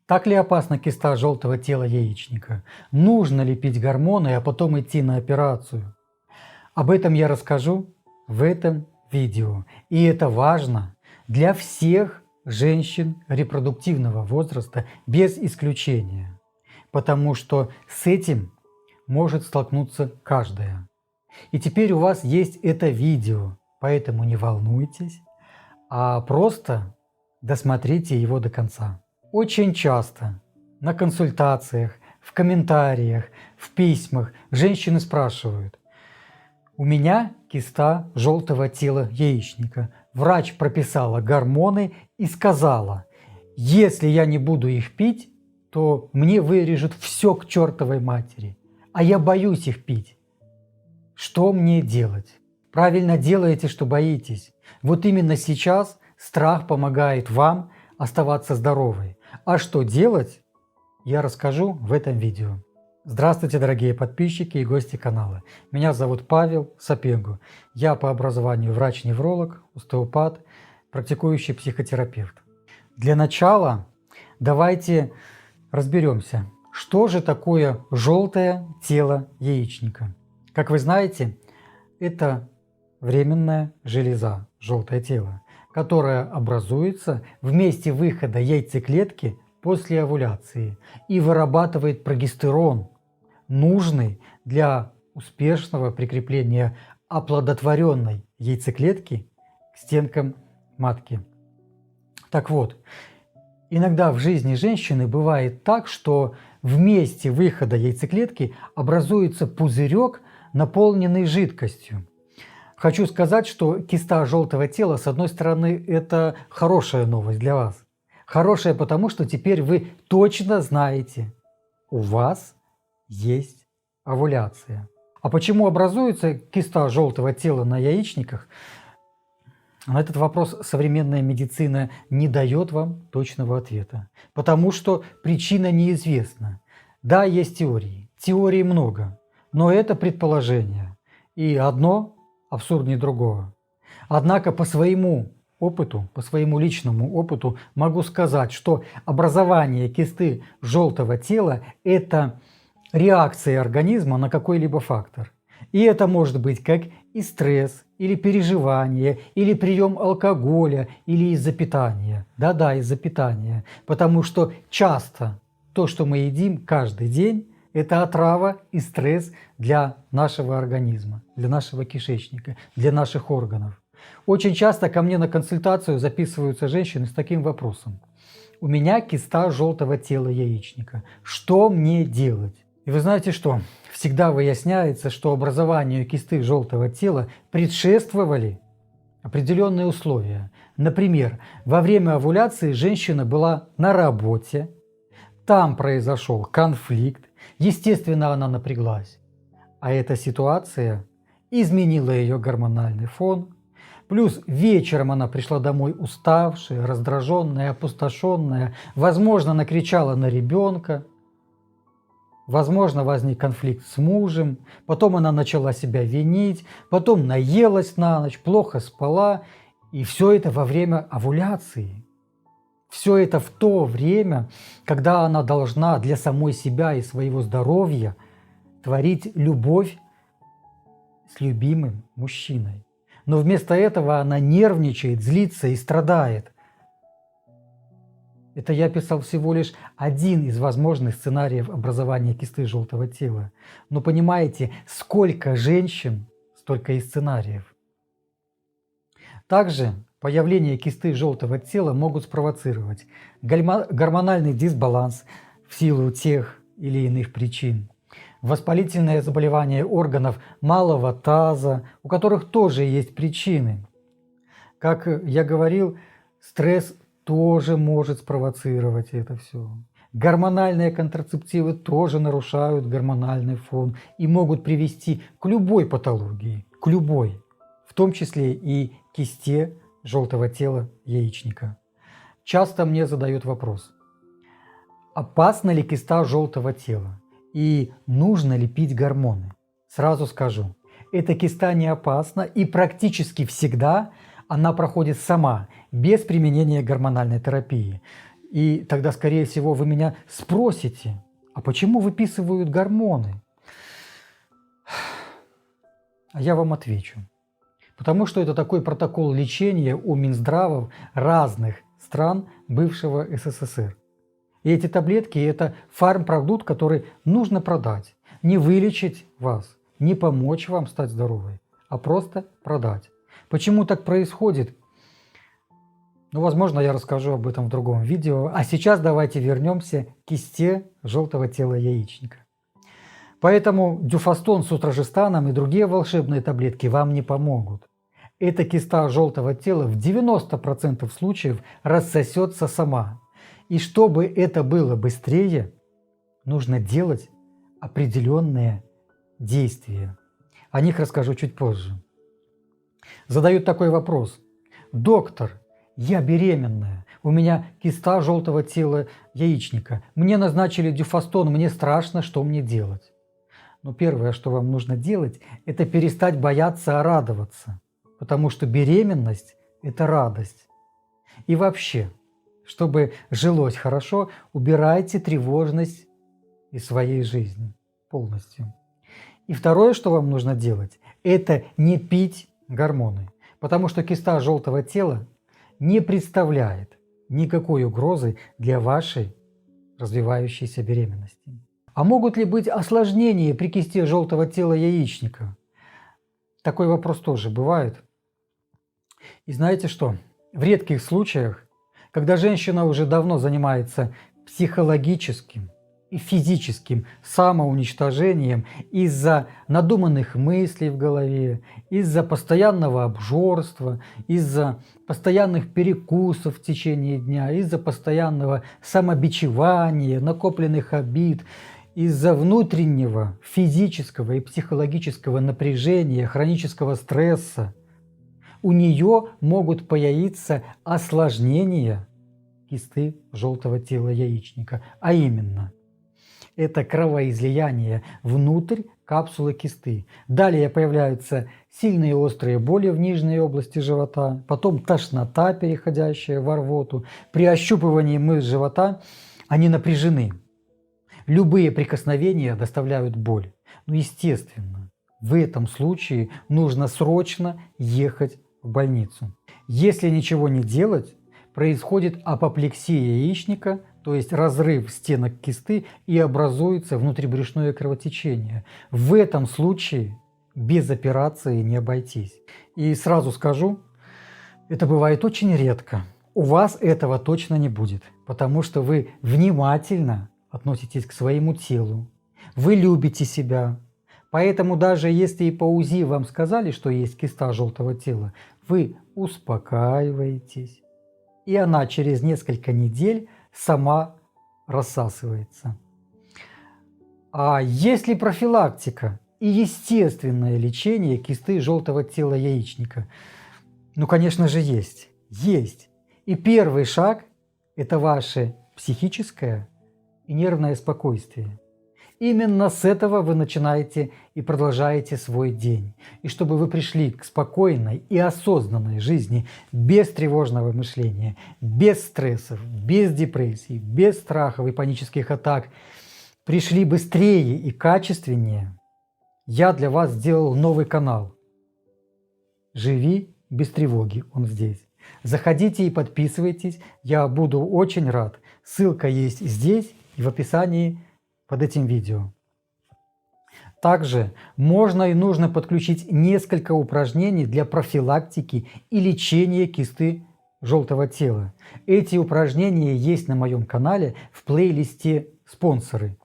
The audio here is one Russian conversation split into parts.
Так ли опасна киста желтого тела яичника? Нужно ли пить гормоны, а потом идти на операцию? Об этом я расскажу в этом видео. И это важно для всех женщин репродуктивного возраста без исключения. Потому что с этим может столкнуться каждая. И теперь у вас есть это видео, поэтому не волнуйтесь, а просто досмотрите его до конца. Очень часто на консультациях, в комментариях, в письмах женщины спрашивают: у меня киста желтого тела яичника. Врач прописала гормоны и сказала: если я не буду их пить, то мне вырежут все к чертовой матери. А я боюсь их пить. Что мне делать? Правильно делаете, что боитесь. Вот именно сейчас страх помогает вам оставаться здоровой. А что делать, я расскажу в этом видео. Здравствуйте, дорогие подписчики и гости канала. Меня зовут Павел Сапенгу. Я по образованию врач-невролог, остеопат, практикующий психотерапевт. Для начала давайте разберемся, что же такое желтое тело яичника. Как вы знаете, это временная железа, желтое тело, которая образуется в месте выхода яйцеклетки после овуляции и вырабатывает прогестерон, нужный для успешного прикрепления оплодотворенной яйцеклетки к стенкам матки. Так вот, иногда в жизни женщины бывает так, что в месте выхода яйцеклетки образуется пузырек, наполненный жидкостью. Хочу сказать, что киста желтого тела, с одной стороны, это хорошая новость для вас. Хорошая потому, что теперь вы точно знаете, у вас есть овуляция. А почему образуется киста желтого тела на яичниках? На этот вопрос современная медицина не дает вам точного ответа, потому что причина неизвестна. Да, есть теории, теорий много, но это предположение, и одно абсурднее другого. Однако по своему опыту, по своему личному опыту могу сказать, что образование кисты желтого тела – это реакция организма на какой-либо фактор. И это может быть как и стресс, или переживание, или прием алкоголя, или из-за питания. Да-да, из-за питания. Потому что часто то, что мы едим каждый день, это отрава и стресс для нашего организма, для нашего кишечника, для наших органов. Очень часто ко мне на консультацию записываются женщины с таким вопросом: у меня киста желтого тела яичника. Что мне делать? И вы знаете что? Всегда выясняется, что образованию кисты желтого тела предшествовали определенные условия. Например, во время овуляции женщина была на работе, там произошел конфликт, естественно, она напряглась. А эта ситуация изменила ее гормональный фон. Плюс вечером она пришла домой уставшая, раздраженная, опустошенная, возможно, накричала на ребенка. Возможно, возник конфликт с мужем, потом она начала себя винить, потом наелась на ночь, плохо спала. И все это во время овуляции. Все это в то время, когда она должна для самой себя и своего здоровья творить любовь с любимым мужчиной. Но вместо этого она нервничает, злится и страдает. Это я писал всего лишь один из возможных сценариев образования кисты желтого тела. Но понимаете, сколько женщин, столько и сценариев. Также появление кисты желтого тела могут спровоцировать гормональный дисбаланс в силу тех или иных причин, воспалительное заболевание органов малого таза, у которых тоже есть причины. Как я говорил, стресс тоже может спровоцировать это все. Гормональные контрацептивы тоже нарушают гормональный фон и могут привести к любой патологии, к любой, в том числе и кисте желтого тела яичника. Часто мне задают вопрос: опасна ли киста желтого тела и нужно ли пить гормоны? Сразу скажу, эта киста не опасна, и практически всегда она проходит сама, без применения гормональной терапии. И тогда, скорее всего, вы меня спросите, а почему выписывают гормоны? А я вам отвечу. Потому что это такой протокол лечения у Минздравов разных стран бывшего СССР. И эти таблетки – это фармпродукт, который нужно продать. Не вылечить вас, не помочь вам стать здоровой, а просто продать. Почему так происходит? Ну, возможно, я расскажу об этом в другом видео. А сейчас давайте вернемся к кисте желтого тела яичника. Поэтому дюфастон с утражистаном и другие волшебные таблетки вам не помогут. Эта киста желтого тела в 90% случаев рассосется сама. И чтобы это было быстрее, нужно делать определенные действия. О них расскажу чуть позже. Задают такой вопрос. Доктор, я беременная, у меня киста желтого тела яичника. Мне назначили дюфастон, мне страшно, что мне делать? Но первое, что вам нужно делать, это перестать бояться, а радоваться. Потому что беременность – это радость. И вообще, чтобы жилось хорошо, убирайте тревожность из своей жизни полностью. И второе, что вам нужно делать, это не пить гормоны. Потому что киста желтого тела не представляет никакой угрозы для вашей развивающейся беременности. А могут ли быть осложнения при кисте желтого тела яичника? Такой вопрос тоже бывает. И знаете что? В редких случаях, когда женщина уже давно занимается психологическим и физическим самоуничтожением из-за надуманных мыслей в голове, из-за постоянного обжорства, из-за постоянных перекусов в течение дня, из-за постоянного самобичевания, накопленных обид, из-за внутреннего физического и психологического напряжения, хронического стресса, у нее могут появиться осложнения кисты желтого тела яичника, а именно это кровоизлияние внутрь капсулы кисты. Далее появляются сильные острые боли в нижней области живота, потом тошнота, переходящая в рвоту. При ощупывании мышц живота они напряжены. Любые прикосновения доставляют боль. Но естественно, в этом случае нужно срочно ехать в больницу. Если ничего не делать, происходит апоплексия яичника, то есть разрыв стенок кисты, и образуется внутрибрюшное кровотечение. В этом случае без операции не обойтись. И сразу скажу, это бывает очень редко. У вас этого точно не будет, потому что вы внимательно относитесь к своему телу, вы любите себя. Поэтому даже если и по УЗИ вам сказали, что есть киста желтого тела, вы успокаиваетесь, и она через несколько недель сама рассасывается. А есть ли профилактика и естественное лечение кисты желтого тела яичника? Ну, конечно же, есть. Есть. И первый шаг – это ваше психическое и нервное спокойствие. Именно с этого вы начинаете и продолжаете свой день. И чтобы вы пришли к спокойной и осознанной жизни без тревожного мышления, без стрессов, без депрессий, без страхов и панических атак, пришли быстрее и качественнее, я для вас сделал новый канал. «Живи без тревоги», он здесь. Заходите и подписывайтесь, я буду очень рад. Ссылка есть здесь и в описании под этим видео. Также можно и нужно подключить несколько упражнений для профилактики и лечения кисты желтого тела. Эти упражнения есть на моем канале в плейлисте «Спонсоры».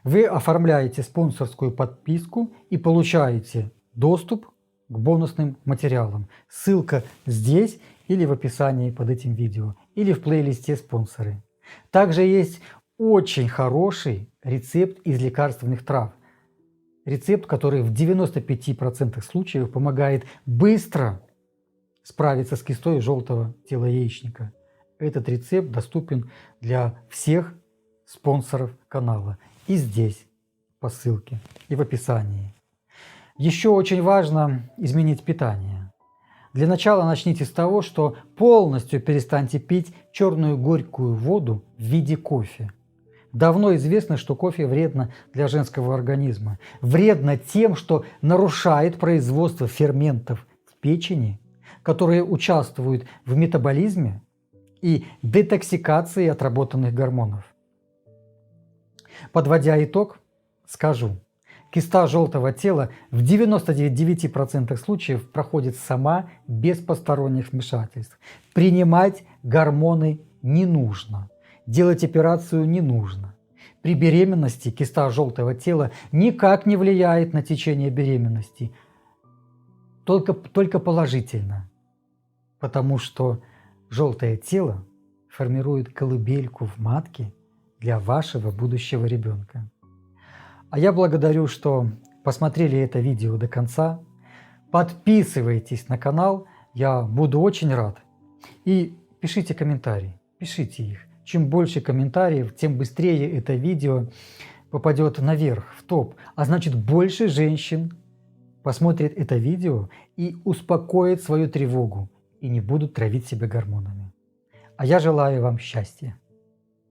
Вы оформляете спонсорскую подписку и получаете доступ к бонусным материалам. Ссылка здесь или в описании под этим видео, или в плейлисте «Спонсоры». Также есть очень хороший рецепт из лекарственных трав. Рецепт, который в 95% случаев помогает быстро справиться с кистой желтого тела яичника. Этот рецепт доступен для всех спонсоров канала. И здесь, по ссылке, и в описании. Еще очень важно изменить питание. Для начала начните с того, что полностью перестаньте пить черную горькую воду в виде кофе. Давно известно, что кофе вредно для женского организма. Вредно тем, что нарушает производство ферментов в печени, которые участвуют в метаболизме и детоксикации отработанных гормонов. Подводя итог, скажу, киста желтого тела в 99% случаев проходит сама без посторонних вмешательств. Принимать гормоны не нужно. Делать операцию не нужно. При беременности киста желтого тела никак не влияет на течение беременности, только положительно, потому что желтое тело формирует колыбельку в матке для вашего будущего ребенка. А я благодарю, что посмотрели это видео до конца. Подписывайтесь на канал, я буду очень рад. И пишите комментарии, пишите их. Чем больше комментариев, тем быстрее это видео попадет наверх, в топ. А значит, больше женщин посмотрят это видео и успокоят свою тревогу и не будут травить себя гормонами. А я желаю вам счастья.